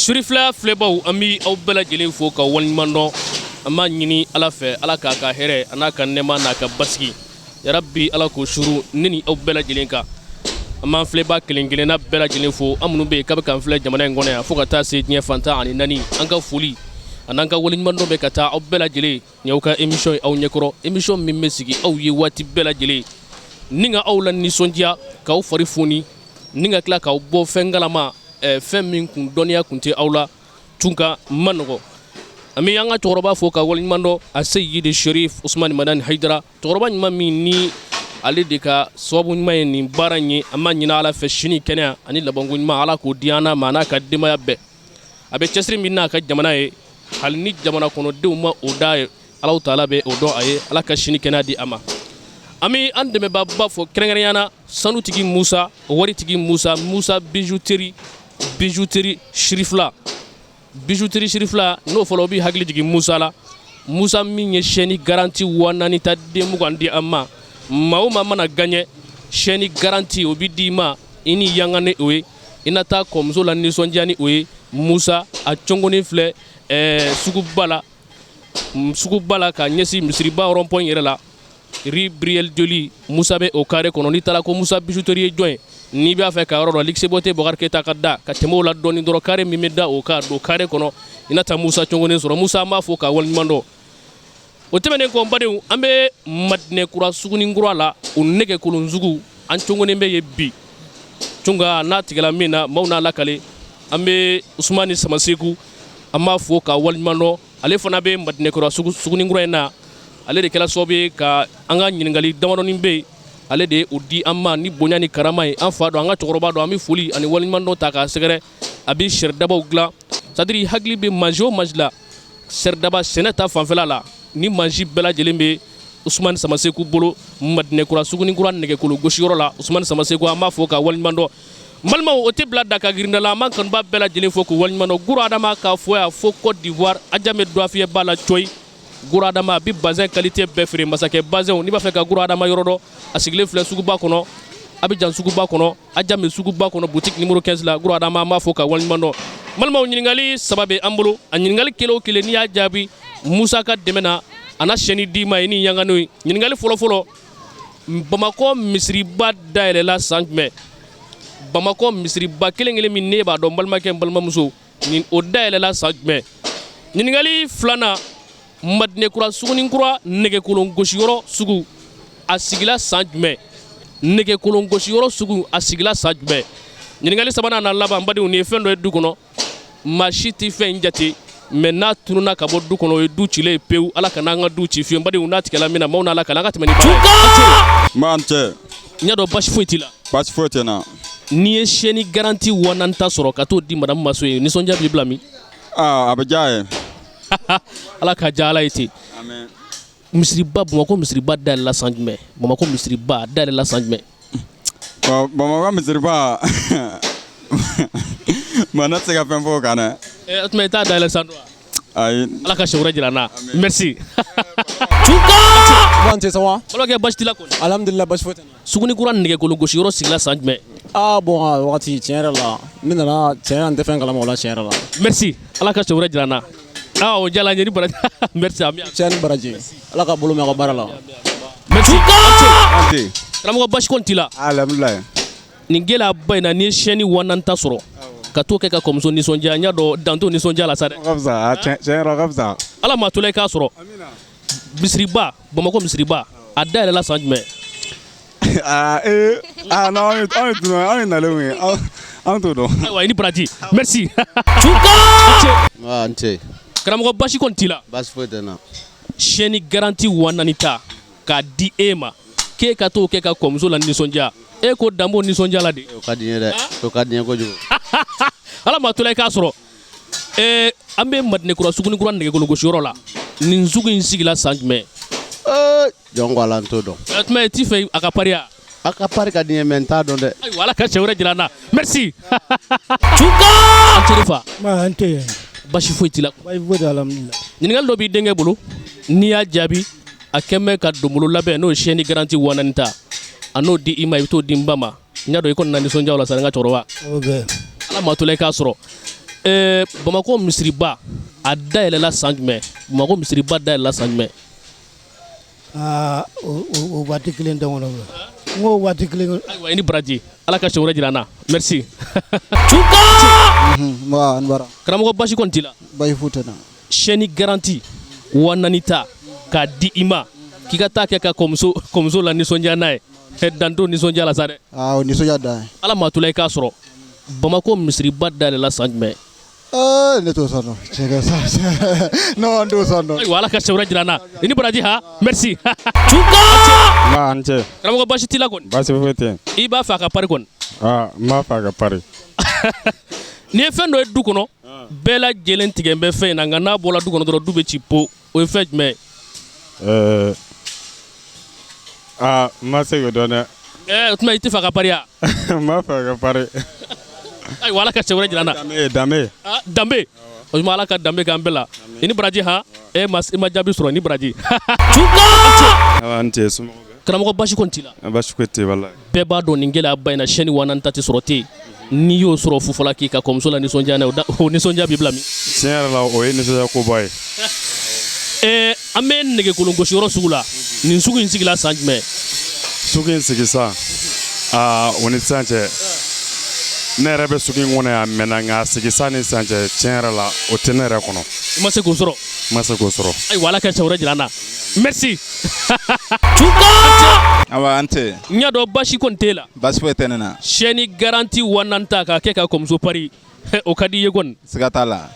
Surifla flebaw ami aw bɛɛ lajɛlen fo ka waliɲuman dɔn an b'a ɲini ala fɛ ala k'a ka hɛrɛ a n'a ka nɛɛma n'a ka basigi yarabi ala k'o suru ne ni aw bɛɛ lajɛlen kan an b'an filɛbaa kelen kelenna bɛɛ lajɛlen fo an minnu bɛ yen k'a bɛ k'an filɛ jamana in kɔnɔ yan fo ka taa se diɲɛ fantan ani naani an ka foli a n'an ka waliɲuman dɔn bɛ ka taa aw bɛɛ lajɛlen ni aw ka émission ye aw ɲɛkɔrɔ émission min bɛ sigi aw ye waati bɛɛ lajɛlen ni ka aw la nisɔndiya k'aw fari foni ni ka tila k'aw bɔ fɛn galama fɛn min kun dɔnniya kun tɛ aw la tun ka ma nɔgɔ an bɛ an ka cɛkɔrɔba fo ka waliɲuman dɔn a se yidi sherif usmani madani hayidara cɛkɔrɔba ɲuman min ni ale de ka sababu ɲuman ye nin baara in ye an b'a ɲini ala fɛ sini kɛnɛya ani labanko ɲuman ala k'o di an ma n'a ka denbaya bɛɛ a bɛ cɛsiri min n'a ka jamana ye hali ni jamana kɔnɔdenw ma o da ye ala taala bɛ o dɔn a ye ala ka sini kɛnɛya di a ma an bɛ an dɛmɛbaaba fɔ kɛrɛnkɛrɛnyana sanutigi musa waritigi musa bijouterie shirifla n'o fɔlɔ o bɛ hakili jigin musa la musa min ye chaîne garantie 4 ta den 20 di an ma maa o maa mana gagné chaîne garantie o bɛ di ma i ni yanga ni o ye i na taa kɔmuso la nisɔndiya ni o ye musa a cɔngɔnin filɛ suguba la ka ɲɛsin misiriba rond-point yɛrɛ la Rue Brielle Joli Musa bɛ o carré kɔnɔ n'i taara ko Musa bijouterie ye jɔn ye n'i b'a fɛ ka yɔrɔ dɔn Luxe Beauté Bokar Keita ka da ka tɛmɛ o la dɔɔni dɔrɔn carré min bɛ da o ka don carré kɔnɔ i na taa Musa cɔngɔnin sɔrɔ Musa an b'a fɔ ka waliɲuman dɔn o tɛmɛnen kɔ n badenw an bɛ Madinɛkura Sugunikura la o nɛgɛkolon sugu an cɔngɔnin bɛ yen bi cunga n'a tigɛla min na maaw n'a lakale an bɛ Usumani Samaseku an b'a fɔ ka waliɲuman dɔn ale fana bɛ Madinɛkura Sugunikura in na ale de kɛla sababu ye ka an ka ɲininkali damadɔnin bɛ yen ale de ye o di an ma ni bonya ni karama ye an fa dɔn an ka cɛkɔrɔba dɔn an bɛ foli ani waliɲuman dɔn ta k'a sɛgɛrɛ a bɛ sɛridabaw dilan c'est-à-dire hakili bɛ manzi o manzi la sɛridaba sɛnɛ ta fanfɛla la ni manzi bɛɛ lajɛlen bɛ Usumani Samaseku bolo Madinɛkura Sugunikura nɛgɛkolo gosiyɔrɔ la Usumani Samaseku an b'a fɔ ka waliɲuman dɔn balimaw o tɛ bila da ka girinda la an b'an kanuba bɛɛ lajɛlen fo k'u waliɲuman dɔn Guro Adama k'a fɔ yan fo Côte d'Ivoire Adjamɛ Douafiyɛ b'a la Coyi Guro Adama a bɛ bazin qualité bɛɛ feere masakɛ bazin n'i b'a fɛ ka Guro Adama yɔrɔ dɔn a sigilen filɛ suguba kɔnɔ Abidjan suguba kɔnɔ Adjamɛ suguba kɔnɔ boutique numéro 15 la Guro Adama an b'a fɔ ka waliɲuman dɔn balimaw ɲininkali saba bɛ an bolo a ɲininkali kelen o kelen n'i y'a jaabi Musa ka dɛmɛ na a na chaîne d'i ma i ni yanga n'o ye ɲininkali fɔlɔfɔlɔ Bamakɔ misiriba dayɛlɛla san jumɛn Bamakɔ misiriba kelen kelen min ne b'a dɔn balimakɛ n balimamuso ni o dayɛlɛla san jumɛn ɲininkali filanan Madinɛkura Sugunikura nɛgɛkolon gosiyɔrɔ sugu a sigila san jumɛn nɛgɛkolon gosiyɔrɔ sugu a sigila san jumɛn ɲininkali sabanan n'a laban badenw nin ye fɛn dɔ ye du kɔnɔ maa si tɛ fɛn in jate mais n'a tununa ka bɔ du kɔnɔ o ye du cilen ye pewu ala kana an ka du ci fiyewu badenw n'a tigɛla min na maaw n'a la kana an ka tɛmɛ ni baara ye maa cɛ n y'a dɔn basi foyi t'i la basi foyi tɛ n na n'i ye chaîne garantie 4 ta sɔrɔ ka t'o di madame Maso ye nisɔndiya b'i bila min a bɛ diya ye ala ka diya ala ye ten misiriba Bamakɔ misiriba dayɛlɛla san jumɛn Bamakɔ misiriba dayɛlɛla san jumɛn Bamakɔ misiriba ma ne tɛ se ka fɛn fɔ o kan dɛ o tuma i t'a dayɛlɛ san don wa ayi ala ka sɛwɛrɛ jira n na merci Bon, c'est ça va? balokɛ basi t'i la kɔni Alhamdulillah basi foyi tɛ n na. Sugunikura nɛgɛkolon gosiyɔrɔ sigila san jumɛn Bon wagati tiɲɛ yɛrɛ la min nana tiɲɛ yɛrɛ n tɛ fɛn kalama o la tiɲɛ yɛrɛ la merci ala ka sɛwɛrɛ jira n na o diyala n ye ni baraji merci ami tiɲɛ ni baraji ala ka bolo mɛn a ka baara la merci ante karamɔgɔ basi kɔni t'i la alhamdulilayi nin gɛlɛyaba in na n'i ye chaîne 4 ta sɔrɔ ka t'o kɛ ka kɔmuso nisɔndiya n y'a dɔn dan t'o nisɔndiya la sa dɛ ka fisa tiɲɛ yɛrɛ ka fisa ala maa to la i k'a sɔrɔ misiriba Bamakɔ misiriba a dayɛlɛla san jumɛn non anw ye nalenw ye anw t'o dɔn ayiwa i ni baraji merci n cɛ karamɔgɔ basi kɔni t'i la basi foyi tɛ n na chaîne garantie 4 ta k'a di e ma k'e ka t'o kɛ ka kɔmuso la nisɔndiya e ko dan b'o nisɔndiya la de o ka di n ye dɛ o ka di n ye kojugu ala maa to la i k'a sɔrɔ an bɛ Madinɛkura Sugunikura nɛgɛkolon gosiyɔrɔ la nin sugu in sigila san jumɛn jɔn ko ala n t'o dɔn o tuma i t'i fɛ a ka pariya a ka pari ka di n ye mais n t'a dɔn dɛ ayiwa ala ka cɛ wɛrɛ jira n na merci an teri fa an tɛ yen basi foyi t'i la basi foyi tɛ alhamdulillah ɲininkali dɔ b'i denkɛ bolo n'i y'a jaabi a kɛn bɛ ka donbolo labɛn n'o ye chaîne garantie 4 ta a n'o di i ma i bɛ t'o di n ba ma n y'a dɔn i kɔni na nisɔndiya o la sa n ka cɛkɔrɔba ok ala maa to la i k'a sɔrɔ Bamako misiriba a dayɛlɛla san jumɛn Bamako misiriba dayɛlɛla san jumɛn o waati kelen tɛ kɔnɔ n ko waati kelen ayiwa i ni baraji ala ka siɲɛ wɛrɛ jira an na merci n bara karamɔgɔ basi kɔni t'i la bayi fu tɛ na chaîne garantie 4 ta k'a di i ma k'i ka taa kɛ ka kɔmuso la nisɔndiya n'a ye danto nisɔndiya la sa dɛ o nisɔndiya dan ye ala maa to la i k'a sɔrɔ Bamako misiriba dayɛlɛla san jumɛn ne t'o sɔn dɔn cɛkɛ sa non n t'o sɔn dɔn ayiwa ala ka siɲɛ wɛrɛ jira an na i ni baraji ha merci Ma an cɛ. karamɔgɔ basi t'i la kɔni Basi foyi tɛ. i b'a fɛ a ka pari kɔni N b'a fɛ a ka pari. Ni ye fɛn dɔ ye du kɔnɔ bɛɛ lajɛlen tigɛ n bɛ fɛn in na nka n'a bɔra du kɔnɔ dɔrɔn du bɛ ci po o ye fɛn jumɛn N ma se k'o dɔn dɛ. o tuma i tɛ fɛ a ka pari wa N b'a fɛ a ka pari. ayiwa ala ka cɛ wɛrɛ jira an na Danbe. danbe o tuma ala ka danbe k'an bɛɛ la i ni baraji ha i ma jaabi sɔrɔ i ni baraji N cɛ somɔgɔw bɛ. karamɔgɔ basi kɔni t'i la Basi foyi tɛ walahi. bɛɛ b'a dɔn nin gɛlɛyaba in na chaîne 4 ta tɛ sɔrɔ ten n'i y'o sɔrɔ fufɔla k'i ka kɔmuso la nisɔndiya n'a ye o nisɔndiya b'i bila min Tiɲɛ yɛrɛ la o ye nisɔndiya koba ye. an bɛ nɛgɛkolon gosi yɔrɔ sugu la nin sugu in sigila san jumɛn Sugu in sigi sa o ni sisan cɛ ne yɛrɛ bɛ sugu in kɔnɔ yan mɛnna nka a sigi sa ni sisan cɛ tiɲɛ yɛrɛ la o tɛ ne yɛrɛ kɔnɔ. i ma se k'o sɔrɔ N ma se k'o sɔrɔ. ayiwa ala ka cɛ wɛrɛ jira an na merci Awa an tɛ n y'a dɔn basi kɔni t'e la basi foyi tɛ ne na chaîne garantie 4 ta k'a kɛ ka kɔmuso pari o ka di i ye kɔni siga t'a la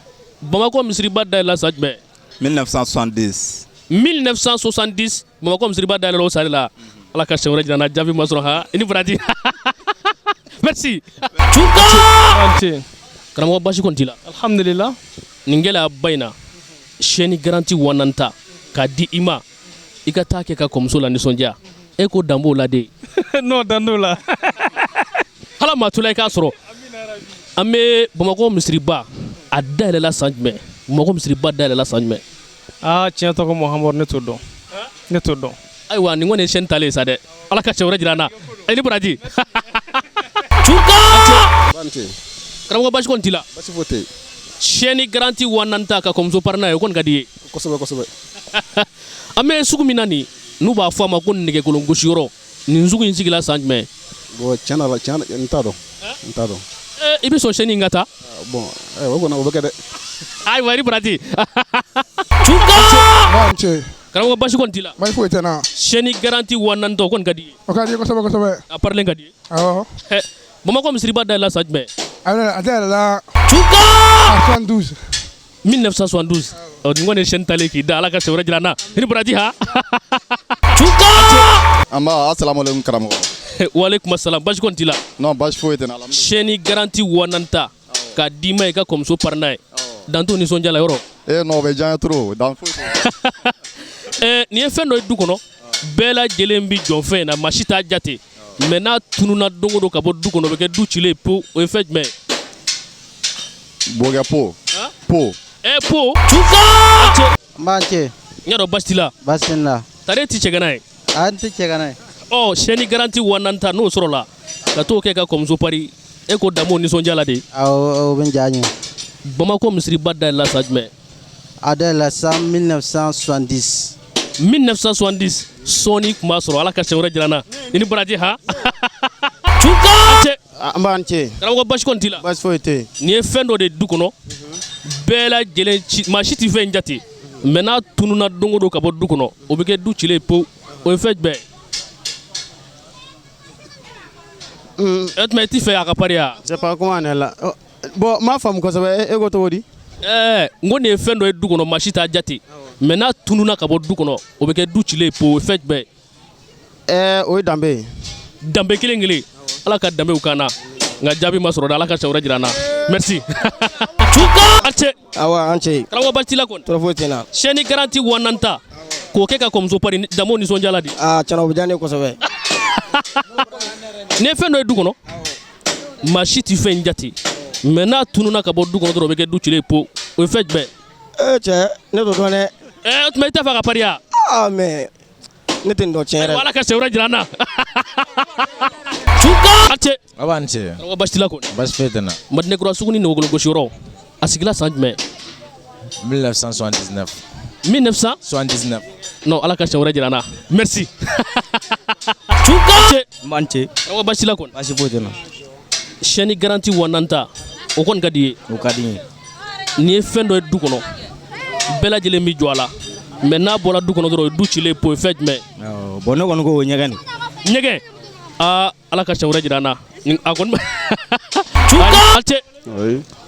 Bamako misiriba dayɛlɛla san jumɛn 1970 1970 Bamako misiriba dayɛlɛla o sari la ala ka siɲɛ wɛrɛ jira an na jaabi ma sɔrɔ ha i ni baraji merci karamɔgɔ basi kɔni t'i la Alhamdulillah. nin gɛlɛyaba in na chaîne garantie 4 ta k'a di i ma i ka taa kɛ ka kɔmuso la nisɔndiya e ko dan b'o la de Non, dando la. ala maa to la i k'a sɔrɔ an bɛ Bamako misiriba a dayɛlɛla san jumɛn Bamako misiriba dayɛlɛla san jumɛn Tiɲɛ tɔgɔ Muhamadu ne t'o dɔn. Ne t'o dɔn. ayiwa nin kɔni ye chaîne talen ye sa dɛ ala ka cɛ wɛrɛ jira an na i ni baraji karamɔgɔ basi kɔni t'i la Basi foyi tɛ chaîne garantie 4 ta ka kɔmuso pari n'a ye o kɔni ka di i ye kosɛbɛ kosɛbɛ. an bɛ sugu min na nin n'u b'a fɔ a ma ko nɛgɛkolon gosiyɔrɔ nin sugu in sigila san jumɛn Bon tiɲɛ la n t'a dɔn. N t'a dɔn. i bɛ sɔn chaîne in ka taa Bon o kɔni o bɛ kɛ dɛ. ayiwa i ni baraji n cɛ karamɔgɔ basi kɔni t'i la bayi foyi tɛ na chaîne garantie 4 ta o kɔni ka di i ye o ka di kosɛbɛ kosɛbɛ a parilen ka di i ye awɔ Bamako misiriba dayɛlɛla san jumɛn a dayɛlɛla 72 1972 nin kɔni ye chaîne talen k'i da ala ka cɛ wɛrɛ jira an na i ni baraji ha an b'a assalamualaikum karamɔgɔ waaleykum assalam basi kɔni t'i la non basi foyi tɛ na alhamdulillah chaîne garantie 4 ta k'a d'i ma i ka kɔmuso pari n'a ye dan t'o nisɔndiya la yɔrɔ non o bɛ diya n ye trop dan foyi tɛ nin ye fɛn dɔ ye du kɔnɔ bɛɛ lajɛlen bi jɔn fɛn in na maa si t'a jate mɛ n'a tununa don o don ka bɔ du kɔnɔ o bɛ kɛ du cilen po o ye fɛn jumɛn ye bɔgɛ po po n b'an cɛ n y'a dɔn basi t'i la basi tɛ n la tari e t'i cɛ ka n'a ye a n tɛ cɛ ka n'a ye chaîne garantie 4 ta n'o sɔrɔla ka t'o kɛ ka kɔmuso pari e ko dan b'o nisɔndiya la de o bɛ n diya n ye Bamako misiriba dayɛlɛla san jumɛn a dayɛlɛla san 1970 1970 sɔɔni tun b'a sɔrɔ ala ka siɲɛ wɛrɛ jira an na i ni baraji ha n b'an cɛ karamɔgɔ basi kɔni t'i la basi foyi tɛ nin ye fɛn dɔ de du kɔnɔ bɛɛ lajɛlen maa si tɛ fɛn in jate mɛ n'a tununa don o don ka bɔ du kɔnɔ o bɛ kɛ du cilen po o ye fɛn jumɛn ye e tuma i t'i fɛ a ka pari wa c'est pas comment ne la bon n m'a faamu kosɛbɛ e ko cogo di n ko nin ye fɛn dɔ ye du kɔnɔ maa si t'a jate mɛ n'a tununa ka bɔ du kɔnɔ o bɛ kɛ du cilen po o ye fɛn jumɛn ye o ye danbe ye danbe kelen kelen ala ka danbew k'an na nka jaabi ma sɔrɔ dɛ ala ka siɲɛ wɛrɛ jira an na merci an cɛ awa an cɛ karamɔgɔ basi t'i la kɔni tɔɔrɔ foyi tɛ n na chaîne garantie 4 ta k'o kɛ ka kɔmuso pari danbew nisɔndiya la de tiɲɛna o bɛ diya ne ye kosɛbɛ nin ye fɛn dɔ ye du kɔnɔ maa si tɛ fɛn in jate mɛ n'a tununa ka bɔ du kɔnɔ dɔrɔn o bɛ kɛ du cilen po o ye fɛn jumɛn ye cɛ ne t'o dɔn dɛ o tuma i t'a fɛ a ka pari wa mais ne tɛ nin dɔn tiɲɛ yɛrɛ ala ka siɲɛ wɛrɛ jira an na an cɛ Awa n cɛ karamɔgɔ basi t'i la kɔni basi foyi tɛ n na madinɛkura sugu ni nɛgɛkolon gosiyɔrɔ a sigila san jumɛn 1979 1979 non ala ka siɲɛ wɛrɛ jira n na merci Tuka Manche. Karamɔgɔ basi la kɔni Basi foyi tɛ na. chaîne garantie wa nanta o kɔni ka di ye O ka di n ye. n'i ye fɛn dɔ ye du kɔnɔ bɛɛ lajɛlen bɛ jɔ a la mais n'a bɔra du kɔnɔ dɔrɔn o ye du cilen po ye fɛn jumɛn Bon ne kɔni ko o ɲɛgɛn nin. ɲɛgɛn ala ka siɲɛ wɛrɛ jira n na a kɔni Tuka Alcɛ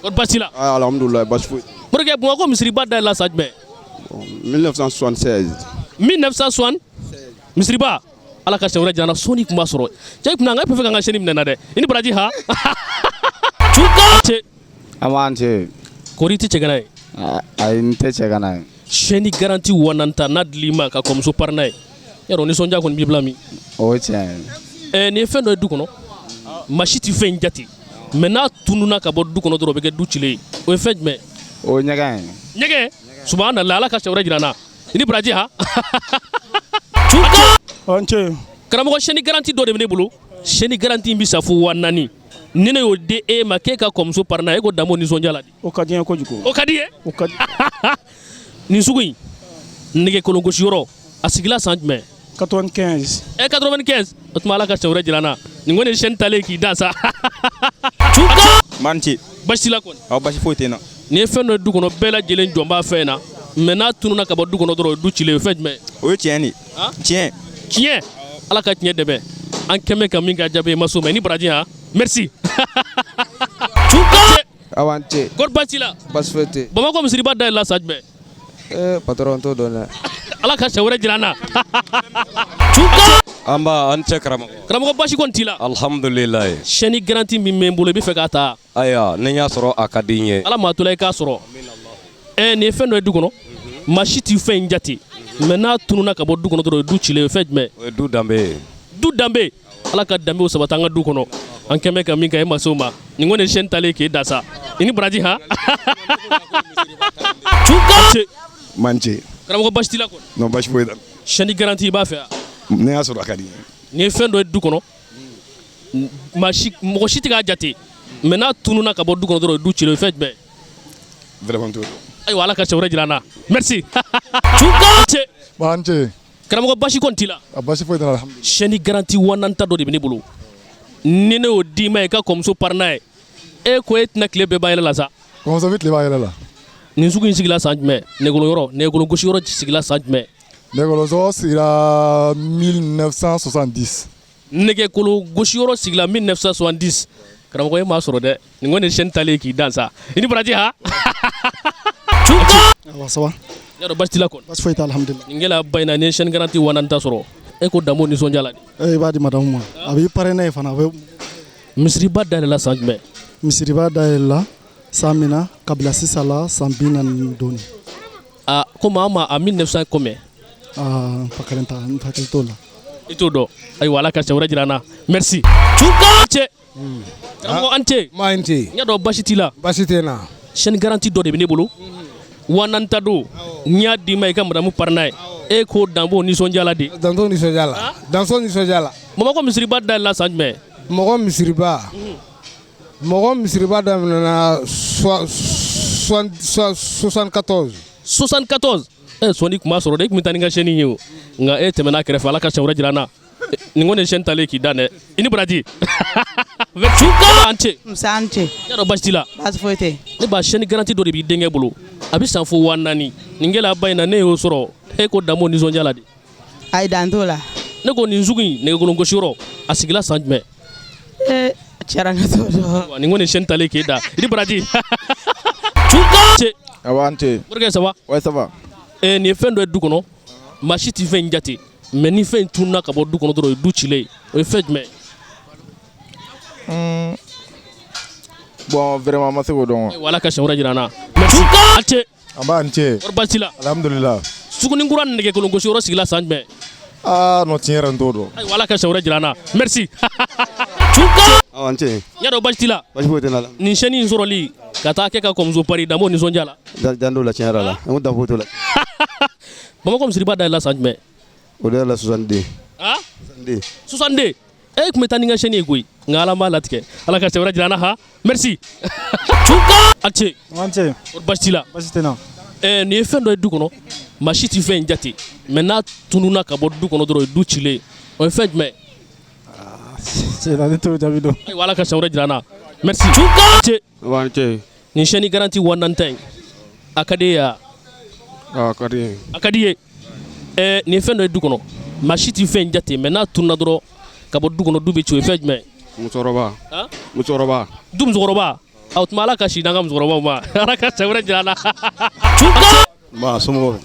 kɔni basi la alhamdulilayi basi foyi Morikɛ Bamakɔ misiriba dayɛlɛla san jumɛn 1976 1960 misiriba ala ka siɲɛ wɛrɛ jira n na sɔnni tun b'a sɔrɔ cɛ kun an ka fɛ ka n ka chaîne minɛ na dɛ i ni baraji ha Tuka Alcɛ an b'an cɛ kori i tɛ cɛ ka n'a ye ayi n tɛ cɛ ka n'a ye chaîne garantie wa nanta n'a dil'i ma ka kɔmuso pari n'a ye yarɔ nisɔndiya kɔni b'i bila min o ye tiɲɛ ye nin ye fɛn dɔ ye du kɔnɔ maa si tɛ fɛn in jate mais n'a tununa ka bɔ du kɔnɔ dɔrɔn o bɛ kɛ du cilen ye o ye fɛn jumɛn o ye ɲɛgɛn ye ɲɛgɛn subhanallah ala ka siɲɛ wɛrɛ jira n na i ni baraji ha Tuka An cɛ. karamɔgɔ chaîne garantie dɔ de bɛ ne bolo chaîne garantie in bɛ sa fo 4000 ni ne y'o di e ma k'e ka kɔmuso pari n'a ye e ko danbo nisɔndiya la de O ka di n ye kojugu. o ka di ye O ka di. nin sugu in nɛgɛkolongosi yɔrɔ a sigila san jumɛn 95. 95 o tuma ala ka siɲɛ wɛrɛ jira n na nin kɔni ye chaîne talen k'i dan sa Tuka Manche. basi la kɔni Aw basi foyi tɛ na. nin ye fɛn dɔ ye du kɔnɔ bɛɛ lajɛlen jɔn b'a fɛn na mais n'a tununa ka bɔ du kɔnɔ dɔrɔn o ye du cilen o ye fɛn jumɛn O ye tiɲɛ de. Tiɲɛ. tiɲɛ ala ka tiɲɛ dɛmɛ an kɛmɛ ka min ka jaabi ma so ma i ni baraji ha merci Tuka awan cɛ kɔri basi la basi foyi tɛ Bamakɔ misiriba dayɛlɛla san jumɛn patron t'o dɔn dɛ ala ka siɲɛ wɛrɛ jira n na Tuka an b'a an cɛ karamɔgɔ karamɔgɔ basi kɔni t'i la alhamdulilayi chaîne garantie min bɛ n bolo i bɛ fɛ k'a ta ayiwa ni n y'a sɔrɔ a ka di n ye ala maa to la i k'a sɔrɔ nin ye fɛn dɔ ye du kɔnɔ maa si t'i fɛn in jate mais n'a tununa ka bɔ du kɔnɔ dɔrɔn o ye du cilen o ye fɛn jumɛn o ye du danbe ye du danbe ala ka danbew sabati an ka du kɔnɔ an kɛmɛ ka min kɛ e ma se o ma nin kɔni ye chaîne talen k'e da sa i ni baraji ha Tuka man cɛ karamɔgɔ basi t'i la kɔni non basi foyi tɛ chaîne garantie i b'a fɛ wa ne y'a sɔrɔ a ka di n ye nin ye fɛn dɔ ye du kɔnɔ mɔgɔ si tɛ k'a jate mais n'a tununa ka bɔ du kɔnɔ dɔrɔn o ye du cilen o ye fɛn jumɛn vraiment t'o dɔn ayiwa ala ka siɲɛ wɛrɛ jira n na merci Tuka b'an cɛ karamɔgɔ basi kɔni t'i la a basi foyi tɛ na alhamdulilayi chaîne garantie wa nanta dɔ de bɛ ne bolo ni ne y'o d'i ma i ka kɔmuso pari n'a ye e ko e tɛna tile bɛɛ ban yɛlɛ la sa kɔmɔsɔn bɛ tile b'a yɛrɛ la nin sugu in sigila san jumɛn nɛgɛkolongosi yɔrɔ sigila san jumɛn nɛgɛkɔrɔsɔ sigira 1970 nɛgɛkolongosi yɔrɔ sigila 1970 karamɔgɔ e m'a sɔrɔ dɛ nin kɔni ye chaîne talen k'i dan sa i ni baraji ha Tuka awɔ ça va yarɔ basi t'i la kɔni basi foyi tɛ alhamdulilayi nin gɛlɛya ba in na ni ye chaîne garantie wa nanta sɔrɔ e ko danbo nisɔndiya la de i b'a di madamu ma a b'i parrainer ye fana a bɛ misiriba dayɛlɛla san jumɛn misiriba dayɛlɛla san min na ka bila sisan la san 40 ni dɔɔnin komi an ma a 1900 kɔmɛ n fakelen ta n hakili t'o la i t'o dɔn ayiwa ala ka siɲɛ wɛrɛ jira n na merci Tuka cɛ karamɔgɔ an cɛ ma n cɛ n y'a dɔn basi t'i la basi tɛ na chaîne garantie dɔ de bɛ ne bolo wa nanta don n y'a d'i ma i ka madamu pari n'a ye e ko danbo nisɔndiya la de danso nisɔndiya la danso nisɔndiya la Bamakɔ misiriba dayɛlɛla san jumɛn mɔgɔ misiriba daminɛna 74 74 sɔnni tun b'a sɔrɔ dɛ e tun bɛ taa ni n ka chaîne ye o nka e tɛmɛna a kɛrɛfɛ ala ka siɲɛ wɛrɛ jira n na nin kɔni ye chaîne talen k'i dan dɛ i ni baraji Tuka an cɛ An cɛ n y'a dɔn basi t'i la basi foyi tɛ ne b'a chaîne garantie dɔ de b'i denkɛ bolo a bɛ san fo 4000 nin gɛlɛya ba in na ne y'o sɔrɔ e ko danbo nisɔndiya la de ayi dan t'o la ne ko nin sugu in nɛgɛkolongosi yɔrɔ a sigila san jumɛn cɛra ne t'o dɔn nin kɔni ye chaîne talen k'e da i ni baraji Tuka cɛ awan cɛ Morikɛ ça va ouais ça va nin ye fɛn dɔ ye du kɔnɔ maa si tɛ fɛn in jate mais ni fɛn in tununa ka bɔ du kɔnɔ dɔrɔn o ye du cilen o ye fɛn jumɛn bon vraiment ma se k'o dɔn ala ka siɲɛ wɛrɛ jira n na merci a cɛ an b'an cɛ kɔri basi t'i la alhamdulilayi sugunikura nɛgɛkolongosi yɔrɔ sigila san jumɛn non tiɲɛ yɛrɛ n t'o dɔn ayiwa ala ka siɲɛ wɛrɛ jira n na merci Tuka awan cɛ n y'a dɔn basi t'i la basi foyi tɛ na nin chaîne in sɔrɔli ka taa kɛ ka kɔmuso pari danbo nisɔndiya la dan t'o la tiɲɛ yɛrɛ la n ko dan foyi t'o la Bamakɔ misiriba dayɛlɛla san jumɛn o de yɛrɛ la 62 62 e kun bɛ taa ni n ka chaîne ye koyi nka Ala m'a latigɛ Ala ka cɛ wɛrɛ jira an na ha merci Tuka a cɛ o basi t'i la nin ye fɛn dɔ ye du kɔnɔ maa si tɛ fɛn in jate mais n'a tununa ka bɔ du kɔnɔ dɔrɔn o ye du cilen o ye fɛn jumɛn ne t'o jaabi dɔn ayiwa Ala ka cɛ wɛrɛ jira an na merci Tuka cɛ nin chaîne garantie 1 ta in a ka di ye ya a ka di ye a ka di ye nin ye fɛn dɔ ye du kɔnɔ maa si tɛ fɛn in jate mais n'a tununa dɔrɔn ka bɔ du kɔnɔ du bɛ ci o ye fɛn jumɛn musokɔrɔba du musokɔrɔba o tuma Ala ka si d'an ka musokɔrɔbaw ma Ala ka cɛ wɛrɛ jira an na Tuka Bon, somɔgɔw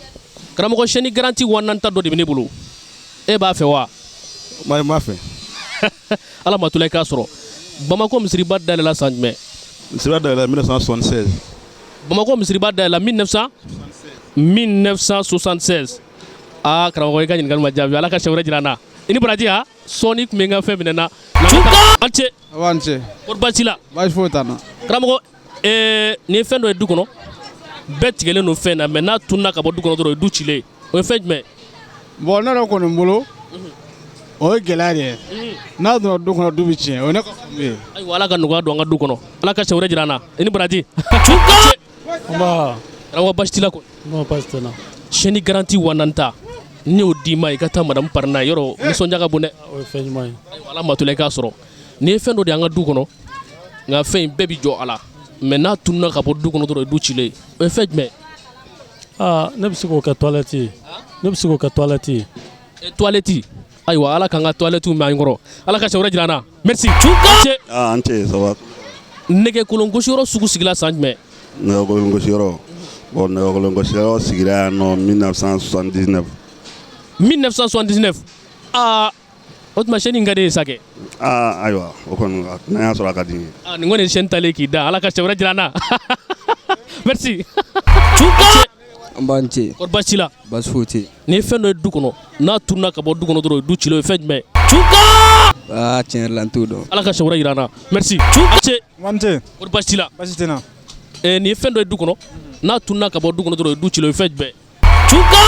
karamɔgɔ chaîne garantie 1 ta dɔ de bɛ ne bolo e b'a fɛ wa m'a fɛ Ala ma to la i k'a sɔrɔ Bamako misiriba dayɛlɛla san jumɛn misiriba dayɛlɛla 1976 Bamako misiriba dayɛlɛla 1976 karamɔgɔ i ka ɲininkali ma jaabi Ala ka cɛ wɛrɛ jira an na i ni baraji ha sɔɔni tun bɛ n ka fɛn minɛ na an cɛ kɔri baasi t'i la baasi foyi t'an na karamɔgɔ nin ye fɛn dɔ ye du kɔnɔ bɛɛ tigɛlen don fɛn na mais n'a tununa ka bɔ du kɔnɔ dɔrɔn o ye du cilen o ye fɛn jumɛn bon ne yɛrɛ kɔni bolo o ye gɛlɛya de ye n'a donna du kɔnɔ du bɛ tiɲɛ o ye ne ka faamu ye ayiwa Ala ka nɔgɔya don an ka du kɔnɔ Ala ka cɛ wɛrɛ jira an na i ni baraji karamɔgɔ baasi t'i la kɔni baasi tɛ n na chaîne garantie 1 ta ne y'o d'i ma i ka taa madame Parina yɔrɔ nisɔndiya ka bon dɛ o ye fɛn ɲuman ye ayiwa Ala ma to la i k'a sɔrɔ nin ye fɛn dɔ de ye an ka du kɔnɔ nka fɛn in bɛɛ bɛ jɔ a la mais n'a tununa ka bɔ du kɔnɔ dɔrɔn o ye du cilen o ye fɛn jumɛn ne bɛ se k'o kɛ toilette ye ne bɛ se k'o kɛ toilette ye toilette ayiwa Ala k'an ka toilette mɛn an kɔrɔ Ala ka cɛ wɛrɛ jira an na merci Tuka an cɛ ça va nɛgɛkolon gosiyɔrɔ sugu sigila san jumɛn nɛgɛkolon gosiyɔrɔ bon nɛgɛkolon gosiyɔrɔ sigira yan nɔ 1979 o tuma chaîne in ka di ye sa kɛ ayiwa o kɔni n'a y'a sɔrɔ a ka di n ye nin kɔni ye chaîne talen k'i da Ala ka cɛ wɛrɛ jira an na merci Tuka an b'an cɛ kɔri baasi t'i la baasi foyi tɛ nin ye fɛn dɔ ye du kɔnɔ n'a tununa ka bɔ du kɔnɔ dɔrɔn o ye du cilen o ye fɛn jumɛn Tuka tiɲɛ yɛrɛ la n t'o dɔn Ala ka cɛ wɛrɛ jira an na merci Tuka Mante kɔri baasi t'i la baasi tɛ n na nin ye fɛn dɔ ye du kɔnɔ n'a tununa ka bɔ du kɔnɔ dɔrɔn o ye du cilen o ye fɛn jumɛn Tuka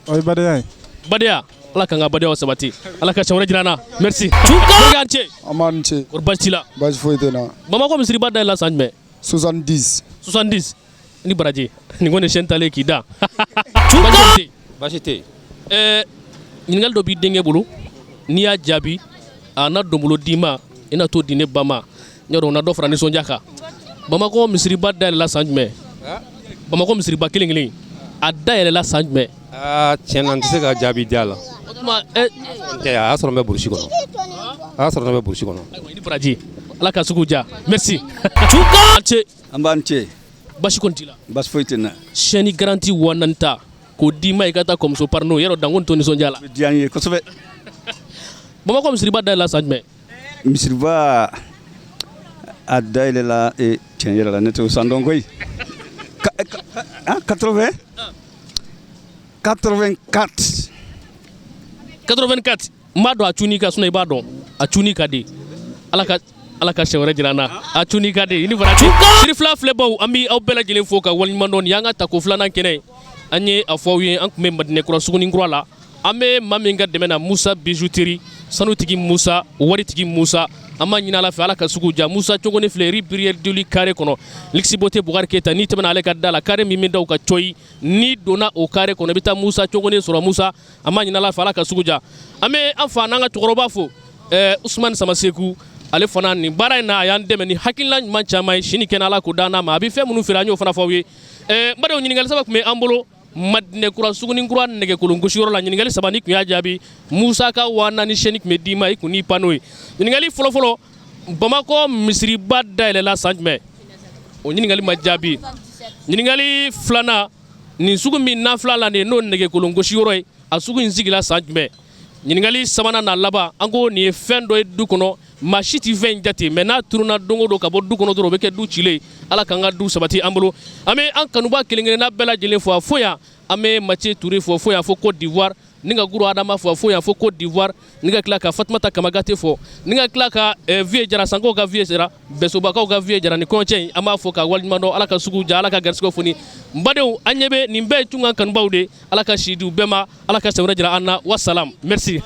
o ye badenya ye badenya Ala k'an ka badenya sabati Ala ka cɛ wɛrɛ jira an na merci Tuka an cɛ an b'an cɛ kɔri baasi t'i la baasi foyi tɛ n na Bamako misiriba dayɛlɛla san jumɛn 70 ni baraji nin kɔni ye chaîne talen k'i da Baasi tɛ ɲininkali dɔ b'i denkɛ bolo n'i y'a jaabi a na donbolo d'i ma i na t'o di ne ba ma ɲ'a dɔn o na dɔ fara nisɔndiya kan Bamako misiriba dayɛlɛla san jumɛn Bamako misiriba kelen kelen a dayɛlɛla san jumɛn tiɲɛ na n tɛ se ka jaabi di a la o tuma a y'a sɔrɔ n bɛ burusi kɔnɔ ayiwa i ni baraji Ala ka sugu diya merci Tuka an cɛ an b'an cɛ basi kɔni t'i la baasi foyi tɛ n na chaîne garantie 1 ta k'o d'i ma i ka taa kɔmuso parino yɔrɔ danko nin to nisɔndiya la o bɛ diya n ye kosɛbɛ Bamako misiriba dayɛlɛla san jumɛn misiriba a dayɛlɛla tiɲɛ yɛrɛ la ne t'o san dɔn koyi 84 n b'a dɔn a cunni ka sinon i b'a dɔn a cunni ka di Ala ka cɛ wɛrɛ jira an na a cunni ka di i ni baraji sirifila filɛbaw an bɛ aw bɛɛ lajɛlen fo ka waleɲuman dɔn nin y'an ka tako 2nan kɛnɛ ye an ye a fɔ aw ye an tun bɛ Madinɛkura Sugunikura la an bɛ maa min ka dɛmɛ na Musa bijouterie sanutigi Musa waritigi Musa an b'a ɲini Ala fɛ Ala ka sugu diya Musa Cɔngɔni filɛ rue Brière de Lille carré kɔnɔ Luxe Beauté Bukari Keyita n'i tɛmɛna ale ka da la carré min bɛ da o ka cɔyi n'i donna o carré kɔnɔ i bɛ taa Musa Cɔngɔni sɔrɔ Musa an b'a ɲini Ala fɛ Ala ka sugu diya an bɛ an fa n'an ka cɛkɔrɔba fo Usumani Samaseku ale fana nin baara in na a y'an dɛmɛ ni hakilina ɲuman caman ye sini kɛnɛ Ala k'o d'an n'a ma a bɛ fɛn minnu feere an y'o fana fɔ aw ye n badenw ɲininkali saba tun bɛ an bolo Madinɛkura Sugunikura nɛgɛkolon gosiyɔrɔ la ɲininkali saba ni tun y'a jaabi Musa ka 4 chaîne tun bɛ d'i ma i kun n'i pan n'o ye ɲininkali fɔlɔfɔlɔ Bamako misiriba dayɛlɛla san jumɛn o ɲininkali ma jaabi ɲininkali filanan nin sugu min nafila la nin ye n'o nɛgɛkolon gosiyɔrɔ ye a sugu in sigila san jumɛn ɲininkali sabanan n'a laban an ko nin ye fɛn dɔ ye du kɔnɔ maa si tɛ fɛn in jate mais n'a turuna don o don ka bɔ du kɔnɔ dɔrɔn o bɛ kɛ du cilen Ala k'an ka du sabati an bolo an bɛ an kanuba kelen kelenna bɛɛ lajɛlen fo a fo yan an bɛ Mathieu Touré fo yan fo Côte d'Ivoire ni ka guru adama fo fo yan fo Côte d'Ivoire ni ka tila ka Fatumata Kamagate fo ni ka tila ka vie jara sanko ka vie sera besobakaw ka vie jara ni kɔncɛn an b'a fɔ ka waliɲuman dɔn ala ka sugu ja ala ka garisigɛw foni n badenw an ɲɛ bɛ nin bɛɛ ye tunga kanubaw de ala ka si di u bɛɛ ma ala ka sɛbɛrɛ jira an na wa salam merci